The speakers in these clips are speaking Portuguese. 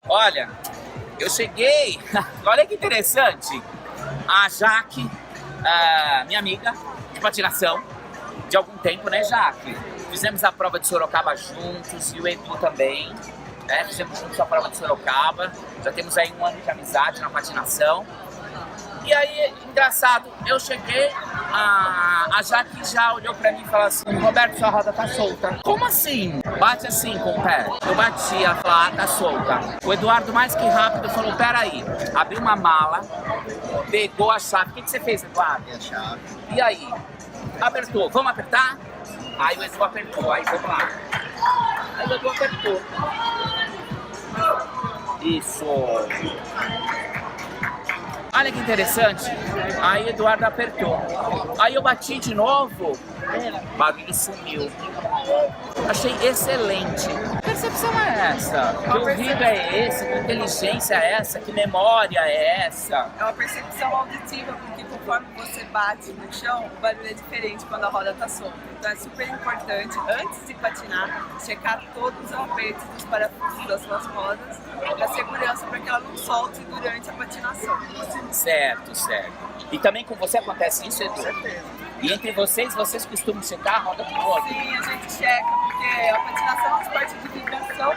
Olha, eu cheguei, olha que interessante, a Jaque, minha amiga de patinação, de algum tempo, né, Jaque? Fizemos a prova de Sorocaba juntos e o Edu também, né? Fizemos juntos a prova de Sorocaba, já temos aí 1 ano de amizade na patinação. E aí, engraçado, eu cheguei, a Jaque já olhou pra mim e falou assim: Roberto, sua roda tá solta. Como assim? Bate assim com o pé. Eu bati, ela falou: ah, tá solta. O Eduardo, mais que rápido, falou: peraí. Abriu uma mala, pegou a chave. O que você fez, Eduardo? A chave. E aí? Apertou. Vamos apertar? Aí o Edu apertou. Aí vamos lá. Aí o Edu apertou. Isso. Olha que interessante, aí o Eduardo apertou, aí eu bati de novo, o barulho sumiu. Achei excelente. Que percepção é essa? Que ouvido é esse? Que inteligência é essa? Que memória é essa? É uma percepção auditiva, porque conforme você bate no chão, o barulho é diferente quando a roda tá solta. Então é super importante, antes de patinar, checar todos os apertos dos parafusos das suas rodas, da segurança para que ela não solte durante a patinação. Certo, certo. E também com você acontece isso, Edu? Com certeza. E entre vocês costumam checar a roda do outro? Sim, a gente checa, porque a patinação é uma esporte de vibração,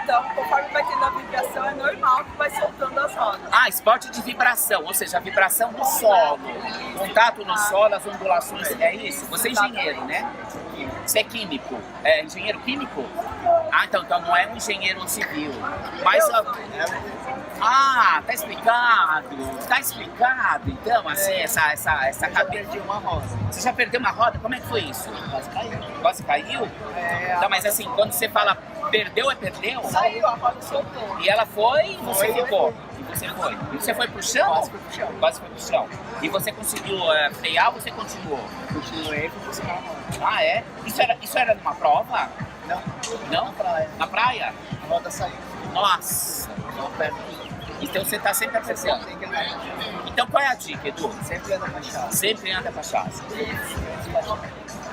então conforme vai tendo a vibração é normal que vai soltando as rodas. Ah, esporte de vibração, ou seja, a vibração do solo, contato no solo, as ondulações, é isso? Você é engenheiro, né? Você é químico, é engenheiro químico? Ah, então não é um engenheiro civil, mas... Ah, tá explicado, então, assim, essa cabeça de uma roda. Você já perdeu uma roda? Como é que foi isso? Quase caiu. Quase caiu? Então, mas assim, quando você fala perdeu, é perdeu? Saiu, a roda soltou. E ela foi e você ficou? E você foi? E você foi pro chão? Quase foi pro chão. Quase foi pro chão. E você conseguiu frear ou você continuou? Continuei com você na roda. Ah, é? Isso era numa prova? Não. Não? Na praia. Na praia? A roda saiu. Nossa! Então você tá sempre apertando. Tem que andar. Então qual é a dica, Edu? Sempre anda pra chave. Sempre anda pra chave.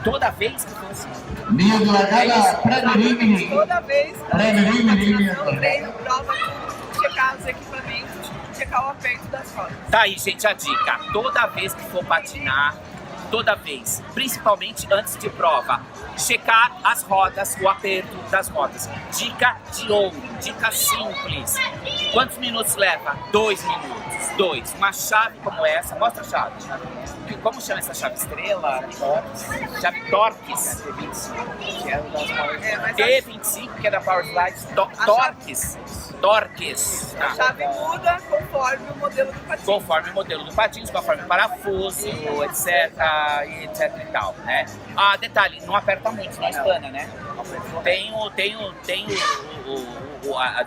Toda vez que for assim. Linha de largada, pré-limite. Toda vez que Pré-limite. patinação, treino, prova, tudo, checar os equipamentos, checar o aperto das rodas. Tá aí, gente, a dica. Toda vez que for patinar, toda vez, principalmente antes de prova, checar as rodas, o aperto das rodas. Dica de ouro, dica simples. Quantos minutos leva? 2 minutos. 2. Uma chave como essa, mostra a chave. Como chama essa chave? Estrela? Chave Torques. Que é o das maiores. T25, que é da Power Slide. Torques. Torques. A chave muda conforme o modelo do patins. Conforme o modelo do patins, conforme o parafuso, etc. E etc e tal, né? Ah, detalhe, não aperta muito, senão espana, né? Tem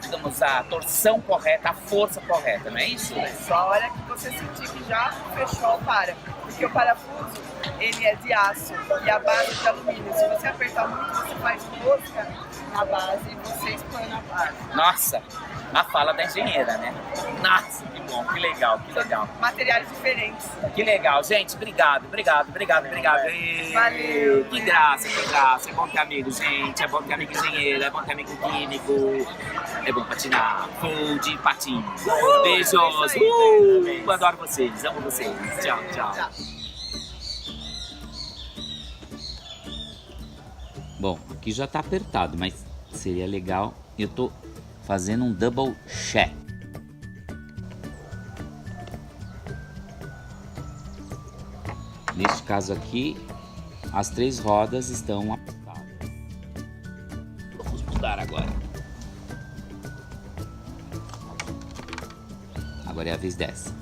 digamos, a torção correta, a força correta, não é isso? Só a hora que você sentir que já fechou, para. Porque o parafuso, ele é de aço e a base é de alumínio. Se você apertar muito, você faz rosca na base e você espana a base. Nossa, a fala da engenheira, né? Nossa, que bom, que legal, que legal. Materiais diferentes. Que legal, gente, obrigado. E... Valeu. Que graça. É bom ter amigo, gente, é bom ter amigo engenheiro, é bom ter amigo químico, é bom patinar, full de patins. Beijos, adoro vocês, amo vocês. Tchau. Bom, aqui já tá apertado, mas seria legal, eu tô fazendo um double check. Neste caso aqui, as 3 rodas estão apertadas. Vamos mudar agora. Agora é a vez dessa.